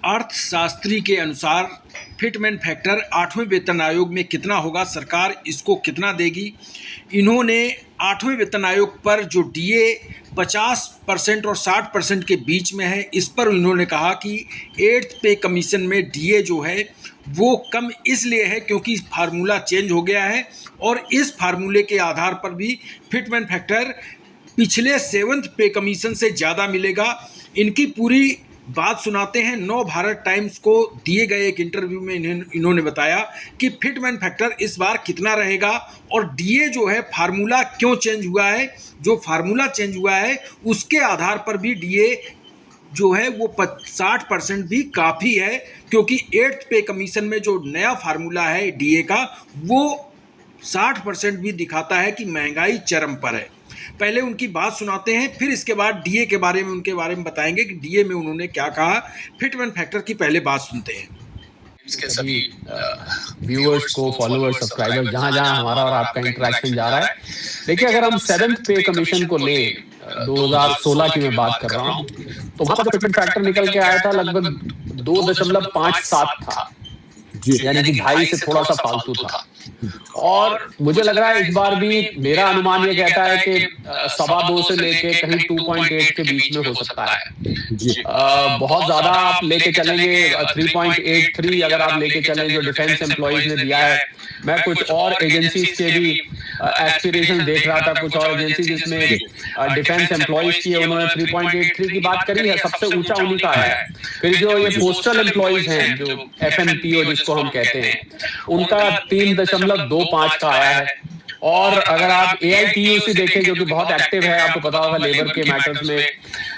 अर्थशास्त्री के अनुसार फिटमेन फैक्टर 8वें वेतन आयोग में कितना होगा, सरकार इसको कितना देगी। इन्होंने 8वें वेतन आयोग पर जो डीए 50% और 60% के बीच में है, इस पर इन्होंने कहा कि 8th पे कमीशन में डीए जो है वो कम इसलिए है क्योंकि फार्मूला चेंज हो गया है और इस फार्मूले के आधार पर भी फिटमेन फैक्टर पिछले 7th पे कमीशन से ज़्यादा मिलेगा। इनकी पूरी बात सुनाते हैं। नव भारत टाइम्स को दिए गए एक इंटरव्यू में इन्होंने बताया कि फिटमेन फैक्टर इस बार कितना रहेगा और डीए जो है फार्मूला क्यों चेंज हुआ है, जो फार्मूला चेंज हुआ है उसके आधार पर भी डीए जो है वो 60% भी काफ़ी है, क्योंकि 8th पे कमीशन में जो नया फार्मूला है डीए का वो 60% भी दिखाता है कि महंगाई चरम पर है। पहले उनकी बात सुनाते हैं, फिर इसके बाद डीए के बारे में उनके बारे में बताएंगे कि डीए में उन्होंने क्या कहा। फिटमेन फैक्टर की पहले बात सुनते हैं। इसके सभी व्यूअर्स को, फॉलोअर्स, सब्सक्राइबर्स, जहां जहां हमारा और आपका इंटरेक्शन जा रहा है। देखिए, अगर हम 7th पे कमीशन को ले 2016 की मैं बात कर रहा हूं, तो वहां पर फिटमेन फैक्टर निकल के आया था लगभग 2.57 था, यानी कि 2.5 से थोड़ा सा फालतू था। और मुझे लग रहा है इस बार भी मेरा अनुमान ये कहता है कि 2.25 से लेके कहीं 2.8 के बीच में हो सकता है। बहुत ज्यादा आप लेके चलेंगे 3.83 अगर आप लेके चलें जो डिफेंस एम्प्लॉइज ने दिया है। मैं कुछ और एजेंसीज के भी एस्पिरेशन देख रहा था, कुछ और एजेंसी जिसमें डिफेंस एम्प्लॉइज की है, उन्होंने 3.83 की बात करी है, सबसे ऊंचा उन्हीं का है। फिर जो ये पोस्टल एम्प्लॉइज हैं, जो FNPO जिसको हम कहते हैं, उनका 3.25 का आया है। और अगर आप AITUC देखें जो कि बहुत एक्टिव है, आपको पता होगा लेबर के मैटर्स में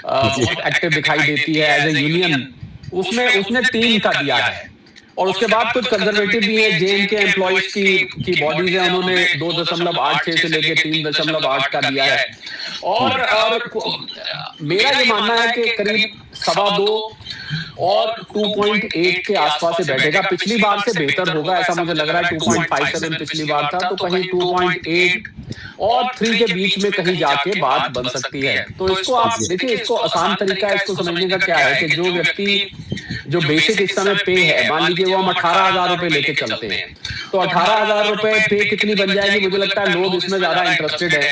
बहुत एक्टिव दिखाई देती है एज ए यूनियन, उसने 3 का दिया है। और उसके बाद कुछ कंजर्वेटिव भी है, JNK एम्प्लॉइज की बॉडीज है, उन्होंने 2.86 से लेके 3.8 का दिया है। और मेरा ये मानना है कि करीब 2.25 और 2.8 के आसपास से बैठेगा। पिछली बार से बेहतर होगा ऐसा मुझे लग रहा है। 2.57 पिछली बार था, तो कहीं 2.8 और 3 के बीच में कहीं जाके बात बन सकती है। तो इसको आप देखिए, इसको आसान तरीका इसको समझने का क्या है कि जो व्यक्ति जो बेसिक इस समय पे है, मान लीजिए वो हम 18,000 रुपए लेके चलते हैं, तो 18,000 रुपए पे कितनी बन जाएगी। मुझे लगता है लोग इसमें ज्यादा इंटरेस्टेड है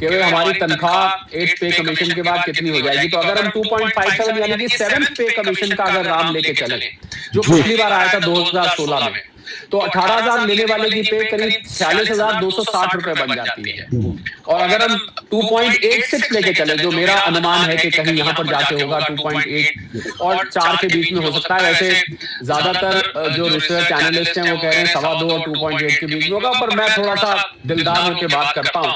कि भाई हमारी तनख्वाह 8th पे कमीशन के बाद कितनी हो जाएगी। तो अगर हम 2.57 यानी कि 7th पे कमीशन का अगर नाम लेके चले, जो पिछली बार आया था 2016 में, तो 18,000 लेने वाले की पे करीब 46,260 रुपए बन जाती है। और अगर हम 2.86 लेके चले, जो मेरा अनुमान है कि कहीं यहाँ पर जाके होगा 2.8 और 4 के बीच में हो सकता है। वैसे ज्यादातर जो रिसर्च एनालिस्ट हैं वो कह रहे हैं 2.25 और 2.8 के बीच में होगा, पर मैं थोड़ा सा दिलदार होकर बात करता हूँ,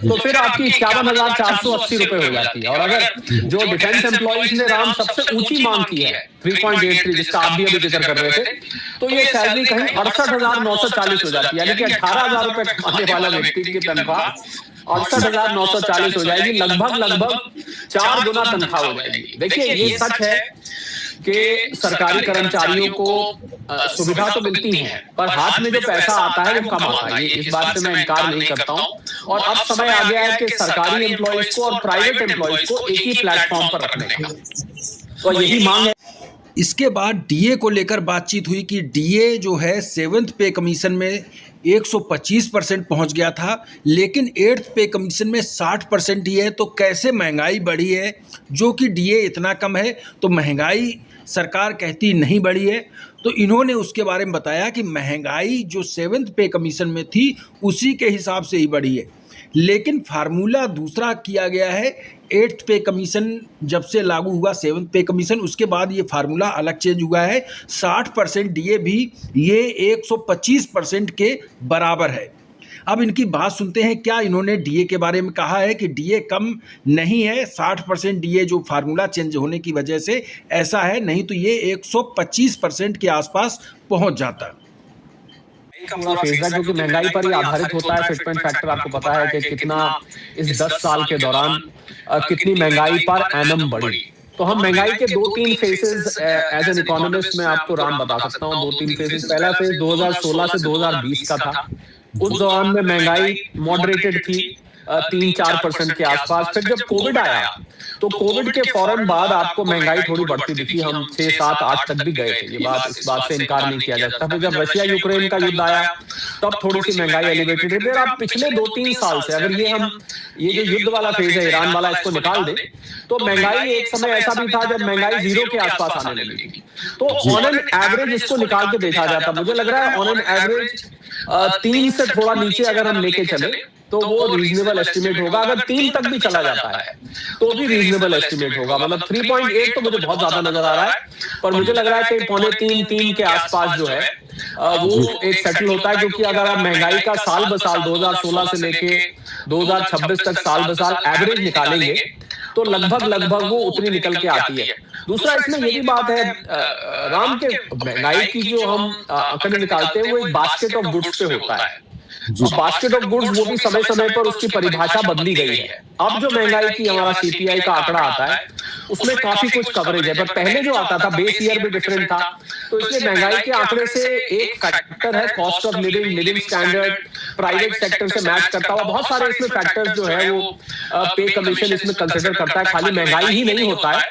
तो फिर आपकी 51,480 रुपए हो जाती है। और अगर जो डिफेंस एम्प्लॉइज ने राम सबसे ऊंची मांग की है 3.83, जिसका आप भी अभी जिक्र कर रहे थे, तो ये सैलरी कहीं 68,940 हो जाती है, यानी कि 18,000 रुपए कमाने वाला व्यक्ति की तनख्वाह 68,940 हो जाएगी। लगभग 4 गुना तनख्वाह हो जाएगी। देखिए, ये सच है कि सरकारी कर्मचारियों को सुविधा तो मिलती है, पर हाथ में जो पैसा आता है वो कम आता है। इस बात से मैं इनकार नहीं करता हूं। और अब समय आ गया है कि सरकारी एम्प्लॉइज को और प्राइवेट एम्प्लॉइज को एक ही प्लेटफॉर्म पर रखने का, तो यही मांग है। इसके बाद डीए को लेकर बातचीत हुई कि डीए जो है 7th पे कमीशन में 125% पहुंच गया था, लेकिन 8th पे कमीशन में 60% ही है, तो कैसे महंगाई बढ़ी है। जो कि डीए इतना कम है तो महंगाई सरकार कहती नहीं बढ़ी है। तो इन्होंने उसके बारे में बताया कि महंगाई जो 7th पे कमीशन में थी उसी के हिसाब से ही बढ़ी है, लेकिन फार्मूला दूसरा किया गया है। 8th पे कमीशन जब से लागू हुआ 7th पे कमीशन, उसके बाद ये फार्मूला अलग चेंज हुआ है। 60% डीए भी ये 125% के बराबर है। अब इनकी बात सुनते हैं क्या इन्होंने डीए के बारे में कहा है कि डीए कम नहीं है। 60% डीए जो फार्मूला चेंज होने की वजह से ऐसा है, नहीं तो ये 125% के आसपास पहुंच जाता। फेसबैक जो कि महंगाई पर ही आधारित होता है। फिटमेन फैक्टर आपको पता है कि कितना इस 10 साल के दौरान कितनी महंगाई पर एनम बढ़ी। तो हम महंगाई के 2-3 फेजेस एज एन इकोनॉमिस्ट मैं आपको राम बता सकता हूँ। 2-3 फेजेस। पहला फेज 2016 से 2020 का था। उस दौरान में महंगाई मॉडरेटेड थी, 3-4% के आसपास। फिर जब कोविड आया तो कोविड के फौरन बाद आपको महंगाई थोड़ी बढ़ती दिखी, हम 6-7-8 तक भी गए थे, ये बात, इस बात से इनकार नहीं किया जा सकता। फिर जब रशिया यूक्रेन का युद्ध आया तब थोड़ी सी महंगाई एलिवेटेड है। फिर आप पिछले 2-3 साल से अगर ये जो युद्ध वाला फेज है ईरान वाला, इसको निकाल दे तो महंगाई एक समय ऐसा भी था जब महंगाई 0 के आसपास आने लगी थी। तो ऑन एन एवरेज इसको निकाल के देखा जाता, मुझे लग रहा है ऑन एन एवरेज 3 से थोड़ा नीचे अगर हम लेके चले तो वो रीजनेबल एस्टिमेट होगा। अगर 3 तक भी चला जाता है तो भी रीजनेबल एस्टिमेट होगा। मतलब 3.8 तो मुझे बहुत ज्यादा नजर आ रहा है, पर मुझे लग रहा है कि 2.5-3 के आसपास जो है वो एक सेटल होता है। क्योंकि अगर आप महंगाई का साल ब साल 2016 से लेके 2026 तक साल ब साल एवरेज निकालेंगे तो लगभग वो उतनी निकल के आती है। दूसरा इसमें ये भी बात है राम के, महंगाई की जो हम आंकड़े निकालते हैं वो एक बास्केट ऑफ गुड्स पे होता है। बास्केट ऑफ गुड्स वो भी समय समय पर उसकी परिभाषा बदली गई है। अब जो महंगाई की हमारा सीपीआई का आंकड़ा आता है उसमें काफी कुछ कवरेज है, पर पहले जो आता था बेस ईयर भी डिफरेंट था, तो इसलिए महंगाई के आंकड़े से एक फैक्टर है cost of living standard, private sector से मैच करता हुआ बहुत सारे इसमें फैक्टर्स जो है वो पे कमीशन इसमें कंसिडर करता है। खाली महंगाई ही नहीं होता है,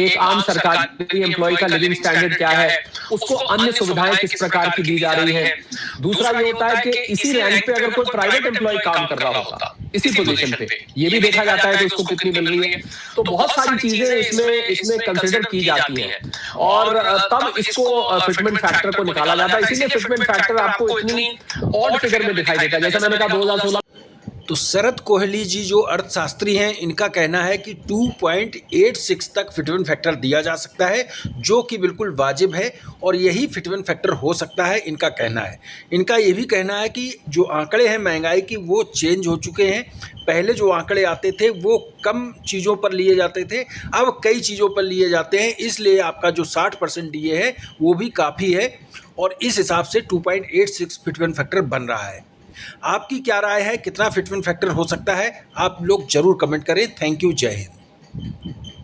एक आम सरकारी एम्प्लॉय का लिविंग स्टैंडर्ड क्या है, उसको अन्य सुविधाएं किस प्रकार की दी जा रही है। दूसरा ये होता है कि इसी रैंक पे अगर कोई प्राइवेट एम्प्लॉय काम कर रहा होगा इसी पोजीशन पे, ये भी देखा जाता है कि उसको कितनी मिल रही है। तो बहुत सारी चीजें इसमें कंसिडर की जाती हैं और तब इसको फिटमेंट फैक्टर को निकाला जाता है। इसीलिए फिटमेंट फैक्टर आपको इतनी ऑड फिगर में दिखाई देता है। जैसा मैंने कहा 2016। तो शरद कोहली जी जो अर्थशास्त्री हैं, इनका कहना है कि 2.86 तक फिटमेंट फैक्टर दिया जा सकता है, जो कि बिल्कुल वाजिब है और यही फिटमेंट फैक्टर हो सकता है, इनका कहना है। इनका ये भी कहना है कि जो आंकड़े हैं महंगाई की वो चेंज हो चुके हैं। पहले जो आंकड़े आते थे वो कम चीज़ों पर लिए जाते थे, अब कई चीज़ों पर लिए जाते हैं, इसलिए आपका जो 60% डीए है वो भी काफ़ी है और इस हिसाब से 2.86 फिटमेंट फैक्टर बन रहा है। आपकी क्या राय है, कितना फिटमेंट फैक्टर हो सकता है? आप लोग जरूर कमेंट करें। थैंक यू, जय हिंद।